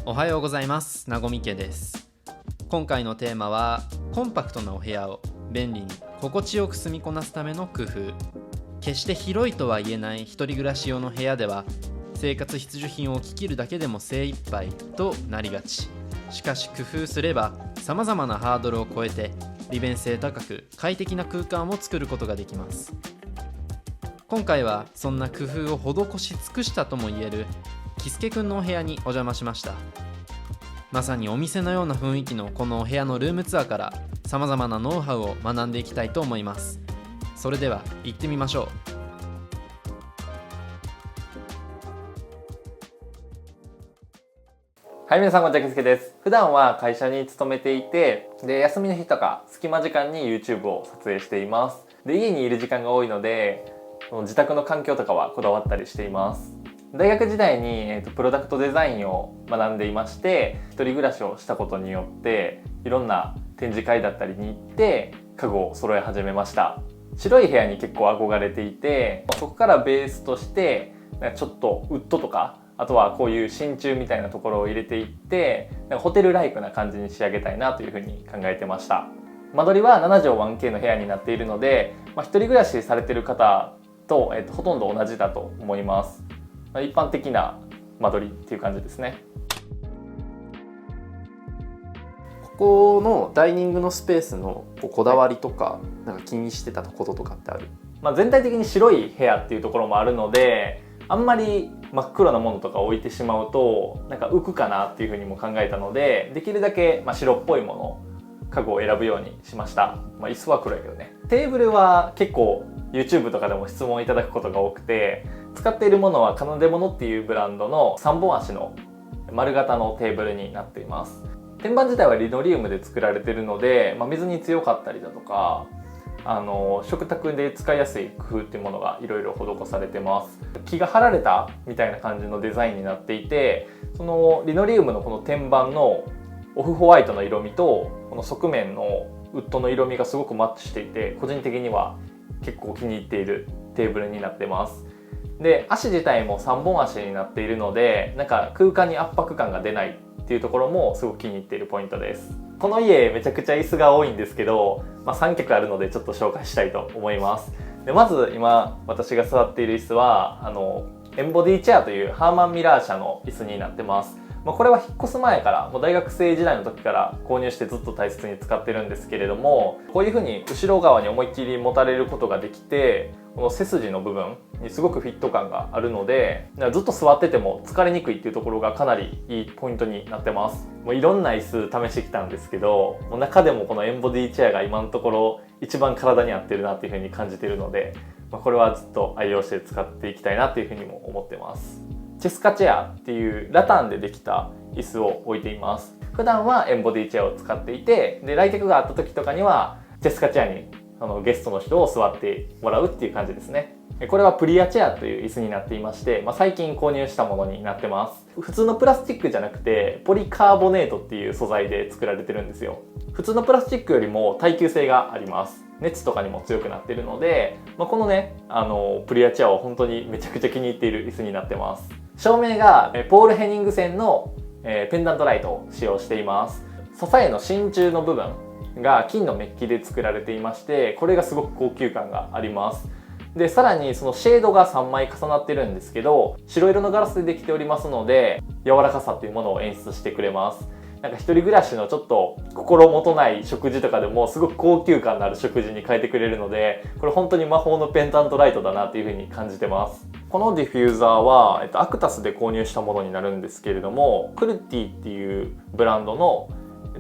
おはようございます。なごみけです。今回のテーマはコンパクトなお部屋を便利に心地よく住みこなすための工夫。決して広いとは言えない一人暮らし用の部屋では生活必需品を置き切るだけでも精一杯となりがち。しかし工夫すれば様々なハードルを超えて利便性高く快適な空間を作ることができます。今回はそんな工夫を施し尽くしたともいえるキスケくんのお部屋にお邪魔しました。まさにお店のような雰囲気のこのお部屋のルームツアーから様々なノウハウを学んでいきたいと思います。それでは行ってみましょう。はい、皆さんこんにちは、キスケです。普段は会社に勤めていて、で休みの日とか隙間時間に YouTube を撮影しています。で家にいる時間が多いので自宅の環境とかはこだわったりしています。大学時代に、プロダクトデザインを学んでいまして、一人暮らしをしたことによっていろんな展示会だったりに行って家具を揃え始めました。白い部屋に結構憧れていて、そこからベースとしてちょっとウッドとか、あとはこういう真鍮みたいなところを入れていって、ホテルライクな感じに仕上げたいなというふうに考えてました。間取りは7畳 1K の部屋になっているので、一人暮らしされている方と、ほとんど同じだと思います。一般的な間取りっていう感じですね。ここのダイニングのスペースのこだわりとか、なんか気にしてたこととかってある？全体的に白い部屋っていうところもあるので、あんまり真っ黒なものとか置いてしまうとなんか浮くかなっていうふうにも考えたので、できるだけ白っぽいもの、家具を選ぶようにしました。椅子は黒いけどね。テーブルは結構 YouTube とかでも質問いただくことが多くて、使っているものはカナデモノっていうブランドの3本足の丸型のテーブルになっています。天板自体はリノリウムで作られているので、水に強かったりだとか、食卓で使いやすい工夫っていうものがいろいろ施されてます。木が貼られたみたいな感じのデザインになっていて、そのリノリウムのこの天板のオフホワイトの色味とこの側面のウッドの色味がすごくマッチしていて、個人的には結構気に入っているテーブルになってます。で足自体も3本足になっているので、なんか空間に圧迫感が出ないっていうところもすごく気に入っているポイントです。この家めちゃくちゃ椅子が多いんですけど、3脚あるのでちょっと紹介したいと思います。でまず今私が座っている椅子はエンボディチェアというハーマンミラー社の椅子になってます。これは引っ越す前から、もう大学生時代の時から購入してずっと大切に使ってるんですけれども、こういう風に後ろ側に思いっきり持たれることができて、この背筋の部分にすごくフィット感があるので、ずっと座ってても疲れにくいっていうところがかなりいいポイントになってます。もういろんな椅子試してきたんですけど、もう中でもこのエンボディチェアが今のところ一番体に合ってるなっていう風に感じているので、これはずっと愛用して使っていきたいなっていう風にも思ってます。チェスカチェアっていうラタンでできた椅子を置いています。普段はエンボディチェアを使っていて、で来客があった時とかにはチェスカチェアにゲストの人を座ってもらうっていう感じですね。これはプリアチェアという椅子になっていまして、最近購入したものになってます。普通のプラスチックじゃなくてポリカーボネートっていう素材で作られてるんですよ。普通のプラスチックよりも耐久性があります。熱とかにも強くなっているので、このねプリアチェアを本当にめちゃくちゃ気に入っている椅子になってます。照明がポール・ヘニング線のペンダントライトを使用しています。支えの真鍮の部分が金のメッキで作られていまして、これがすごく高級感があります。でさらにそのシェードが3枚重なってるんですけど、白色のガラスでできておりますので、柔らかさっていうものを演出してくれます。なんか一人暮らしのちょっと心もとない食事とかでもすごく高級感のある食事に変えてくれるので、これ本当に魔法のペンダントライトだなっていう風に感じてます。このディフューザーは、アクタスで購入したものになるんですけれども、クルティっていうブランドの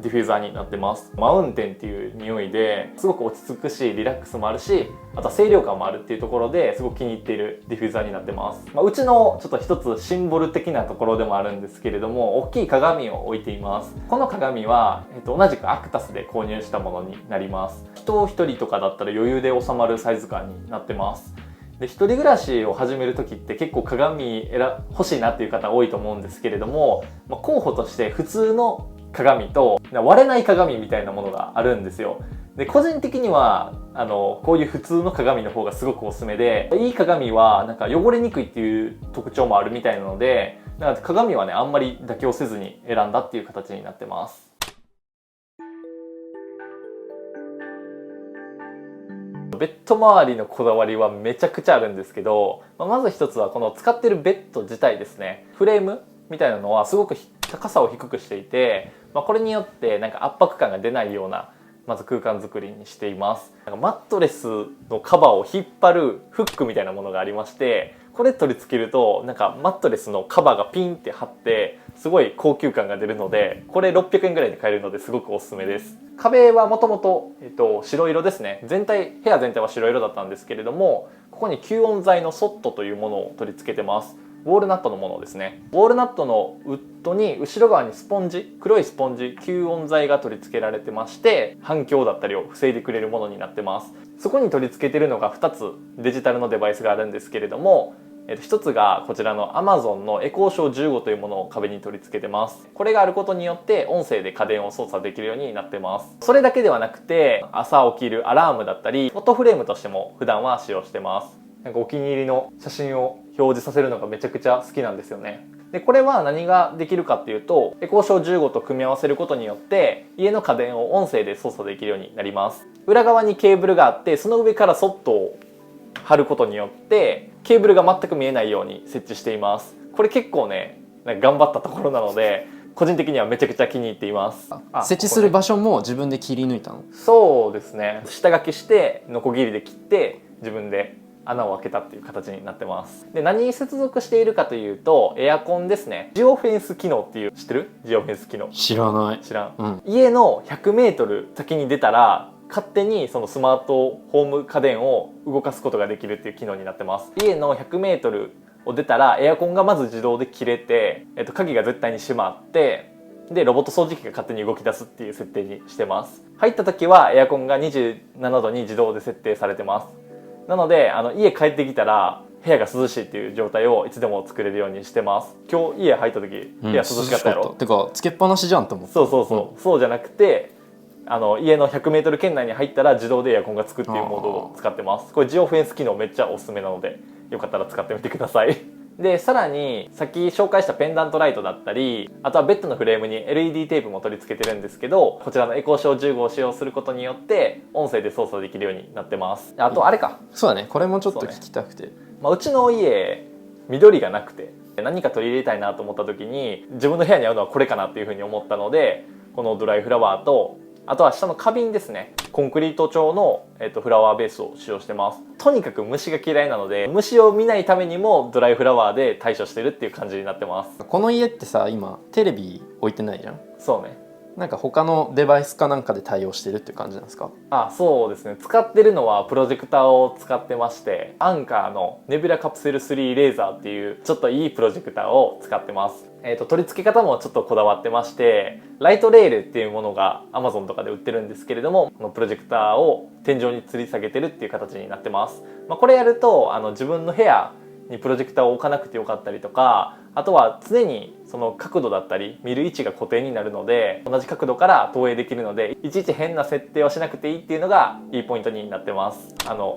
ディフューザーになってます。マウンテンっていう匂いですごく落ち着くし、リラックスもあるし、あとは清涼感もあるっていうところですごく気に入っているディフューザーになってます。うちのちょっと一つシンボル的なところでもあるんですけれども、大きい鏡を置いています。この鏡は、同じくアクタスで購入したものになります。人一人とかだったら余裕で収まるサイズ感になってます。で一人暮らしを始める時って結構鏡欲しいなっていう方多いと思うんですけれども、候補として普通の鏡と割れない鏡みたいなものがあるんですよ。で個人的にはこういう普通の鏡の方がすごくおすすめで、いい鏡はなんか汚れにくいっていう特徴もあるみたいなので、なので鏡はねあんまり妥協せずに選んだっていう形になってます。ベッド周りのこだわりはめちゃくちゃあるんですけど、まず一つはこの使ってるベッド自体ですね。フレームみたいなのはすごく高さを低くしていて、これによってなんか圧迫感が出ないようなまず空間作りにしています。なんかマットレスのカバーを引っ張るフックみたいなものがありまして、これ取り付けるとなんかマットレスのカバーがピンって張ってすごい高級感が出るので、これ600円ぐらいで買えるのですごくおすすめです。壁はもともと白色ですね。部屋全体は白色だったんですけれども、ここに吸音材のソットというものを取り付けてます。ウォールナットのものですね。ウォールナットのウッドに後ろ側に黒いスポンジ吸音材が取り付けられてまして、反響だったりを防いでくれるものになってます。そこに取り付けてるのが2つデジタルのデバイスがあるんですけれども、一つがこちらの Amazon のエコーショー15というものを壁に取り付けてます。これがあることによって音声で家電を操作できるようになってます。それだけではなくて、朝起きるアラームだったりフォトフレームとしても普段は使用してます。なんかお気に入りの写真を表示させるのがめちゃくちゃ好きなんですよね。でこれは何ができるかっていうと、エコーショー15と組み合わせることによって家の家電を音声で操作できるようになります。裏側にケーブルがあって、その上からソットを貼ることによってケーブルが全く見えないように設置しています。これ結構ね頑張ったところなので、個人的にはめちゃくちゃ気に入っています。設置する場所も自分で切り抜いたの？そうですね、下書きしてノコギリで切って自分で穴を開けたっていう形になってます。で何に接続しているかというと、エアコンですね。ジオフェンス機能っていう、知ってる？ジオフェンス機能知らない。知らん、家の 100m 先に出たら勝手にそのスマートホーム家電を動かすことができるっていう機能になってます。家の 100m を出たらエアコンがまず自動で切れて、鍵が絶対に閉まって、でロボット掃除機が勝手に動き出すっていう設定にしてます。入った時はエアコンが27度に自動で設定されてます。なので家帰ってきたら部屋が涼しいっていう状態をいつでも作れるようにしてます。今日家入った時部屋涼しかったやろ、てかつけっぱなしじゃんと思って。そうじゃなくて、家の 100m 圏内に入ったら自動でエアコンがつくっていうモードを使ってます。これジオフェンス機能めっちゃおすすめなので、よかったら使ってみてください。でさらにさっき紹介したペンダントライトだったり、あとはベッドのフレームに LED テープも取り付けてるんですけど、こちらのエコーショー15を使用することによって音声で操作できるようになってます。あとあれか、そうだね、これもちょっと聞きたくて、うちの家緑がなくて何か取り入れたいなと思った時に、自分の部屋に合うのはこれかなっていうふうに思ったので、このドライフラワーと、あとは下の花瓶ですね、コンクリート調の、フラワーベースを使用してます。とにかく虫が嫌いなので、虫を見ないためにもドライフラワーで対処してるっていう感じになってます。この家ってさ、今テレビ置いてないじゃん。そうね、なんか他のデバイスかなんかで対応してるっていう感じなんですか？そうですね、使ってるのはプロジェクターを使ってまして、アンカーのネビュラカプセル3レーザーっていうちょっといいプロジェクターを使ってます。取り付け方もちょっとこだわってまして、ライトレールっていうものが Amazon とかで売ってるんですけれども、このプロジェクターを天井に吊り下げてるっていう形になってます。これやると自分の部屋にプロジェクターを置かなくてよかったりとか、あとは常にその角度だったり見る位置が固定になるので、同じ角度から投影できるので、いちいち変な設定をしなくていいっていうのがいいポイントになってます。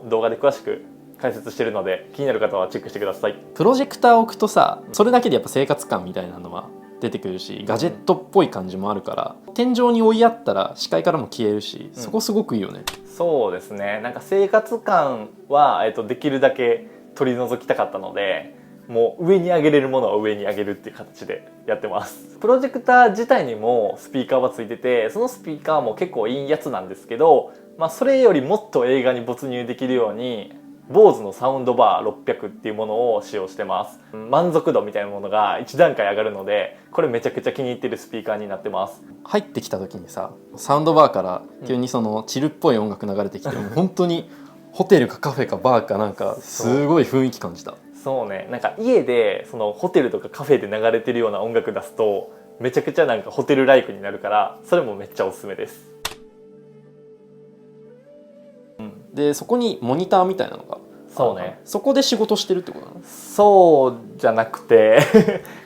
動画で詳しく解説してるので、気になる方はチェックしてください。プロジェクターを置くとさ、それだけでやっぱ生活感みたいなのは出てくるし、ガジェットっぽい感じもあるから、天井に追いやったら視界からも消えるし、そこすごくいいよね。そうですね、なんか生活感は、できるだけ取り除きたかったので、もう上に上げれるものは上に上げるっていう形でやってます。プロジェクター自体にもスピーカーはついてて、そのスピーカーも結構いいやつなんですけど、それよりもっと映画に没入できるようにBOSEのサウンドバー600っていうものを使用してます。満足度みたいなものが1段階上がるので、これめちゃくちゃ気に入ってるスピーカーになってます。入ってきた時にさ、サウンドバーから急にそのチルっぽい音楽流れてきて、もう本当にホテルかカフェかバーかなんかすごい雰囲気感じた。そうね、なんか家でそのホテルとかカフェで流れてるような音楽出すとめちゃくちゃなんかホテルライクになるから、それもめっちゃおすすめです。でそこにモニターみたいなのが、そうね、そこで仕事してるってことなの？そうじゃなくて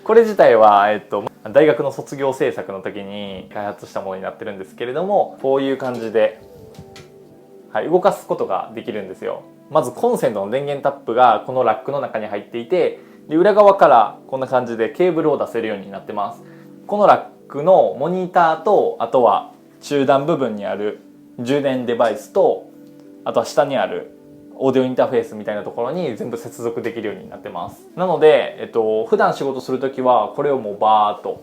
これ自体は、大学の卒業制作の時に開発したものになってるんですけれども、こういう感じで、動かすことができるんですよ。まずコンセントの電源タップがこのラックの中に入っていて、で裏側からこんな感じでケーブルを出せるようになってます。このラックのモニターと、あとは中段部分にある充電デバイスと、あとは下にあるオーディオインターフェースみたいなところに全部接続できるようになってます。なので、普段仕事する時はこれをもうバーっと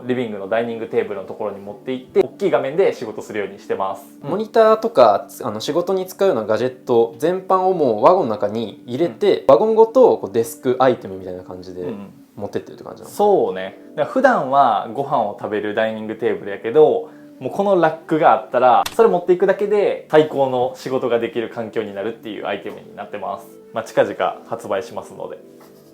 リビングのダイニングテーブルのところに持って行って大きい画面で仕事するようにしてます。モニターとか仕事に使うようなガジェット全般をもうワゴンの中に入れて、ワゴンごとこうデスクアイテムみたいな感じで持ってってるって感じなの？そうね。だから普段はご飯を食べるダイニングテーブルやけど、もうこのラックがあったらそれ持っていくだけで最高の仕事ができる環境になるっていうアイテムになってます。近々発売しますので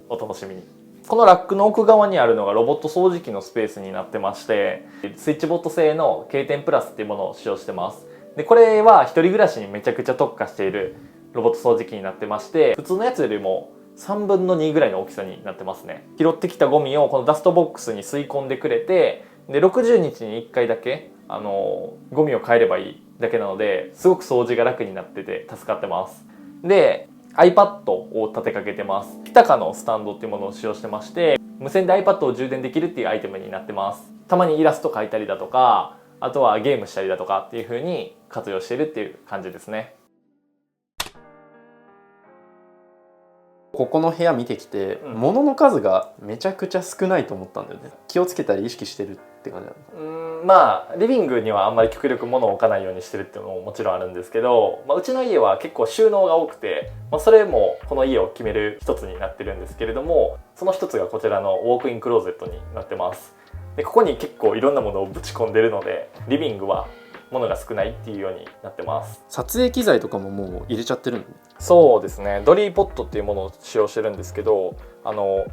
お楽しみに。このラックの奥側にあるのがロボット掃除機のスペースになってまして、スイッチボット製の K10 プラスっていうものを使用してます。でこれは一人暮らしにめちゃくちゃ特化しているロボット掃除機になってまして、普通のやつよりも3分の2ぐらいの大きさになってますね。拾ってきたゴミをこのダストボックスに吸い込んでくれて、で60日に1回だけゴミを変えればいいだけなので、すごく掃除が楽になってて助かってます。で iPad を立てかけてます。ピタカのスタンドっていうものを使用してまして、無線で iPad を充電できるっていうアイテムになってます。たまにイラスト描いたりだとか、あとはゲームしたりだとかっていう風に活用しているっていう感じですね。ここの部屋見てきて、物の数がめちゃくちゃ少ないと思ったんだよね。気をつけたり意識してるって感じなの？リビングにはあんまり極力物を置かないようにしてるっていうのももちろんあるんですけど、うちの家は結構収納が多くて、それもこの家を決める一つになってるんですけれども、その一つがこちらのウォークインクローゼットになってます。でここに結構いろんなものをぶち込んでるので、リビングは物が少ないっていうようになってます。撮影機材とかももう入れちゃってるの？そうですね。ドリーポットっていうものを使用してるんですけど、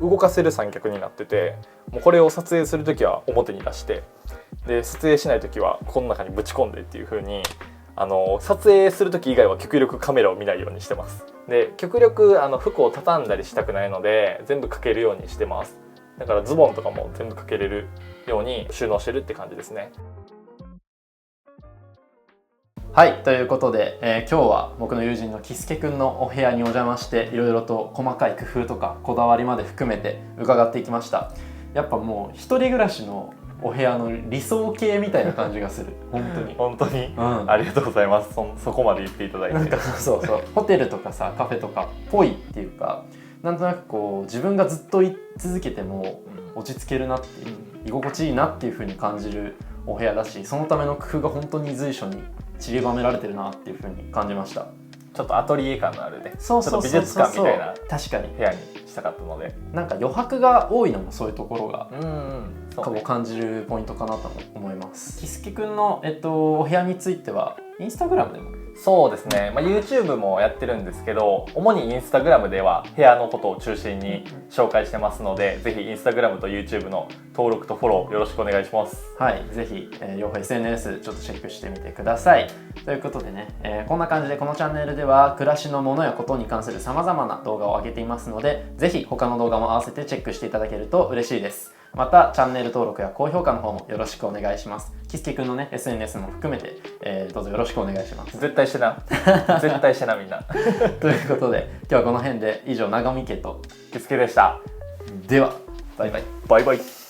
動かせる三脚になってて、もうこれを撮影する時は表に出して、で撮影しない時はこの中にぶち込んでっていう風に、撮影する時以外は極力カメラを見ないようにしてます。で極力服を畳んだりしたくないので全部かけるようにしてます。だからズボンとかも全部かけれるように収納してるって感じですね。はい、ということで、今日は僕の友人のキスケくんのお部屋にお邪魔して、いろいろと細かい工夫とかこだわりまで含めて伺っていきました。やっぱもう一人暮らしのお部屋の理想形みたいな感じがする。本当に、ありがとうございます。そこまで言っていただいて。なんかそうホテルとかさカフェとかっぽいっていうか、なんとなくこう自分がずっと居続けても落ち着けるなっていう、居心地いいなっていう風に感じるお部屋だし、そのための工夫が本当に随所に散りばめられてるなっていう風に感じました。ちょっとアトリエ感のあるね、ちょっと美術館みたいな確かに部屋にしたかったので、なんか余白が多いのもそういうところがそうね、感じるポイントかなと思います。キスケくんの、お部屋についてはインスタグラムでも？そうですね、YouTube もやってるんですけど、主にインスタグラムでは部屋のことを中心に紹介してますので、ぜひインスタグラムと YouTube の登録とフォローよろしくお願いします。はい、ぜひ、両方 SNS ちょっとチェックしてみてください。ということでね、こんな感じでこのチャンネルでは暮らしのものやことに関するさまざまな動画を上げていますので、ぜひ他の動画も合わせてチェックしていただけると嬉しいです。またチャンネル登録や高評価の方もよろしくお願いします。キスケくんのね SNS も含めて、どうぞよろしくお願いします。絶対してな絶対してなみんなということで今日はこの辺で、以上長見家とキスケでした。ではバイバイ。バイバイ。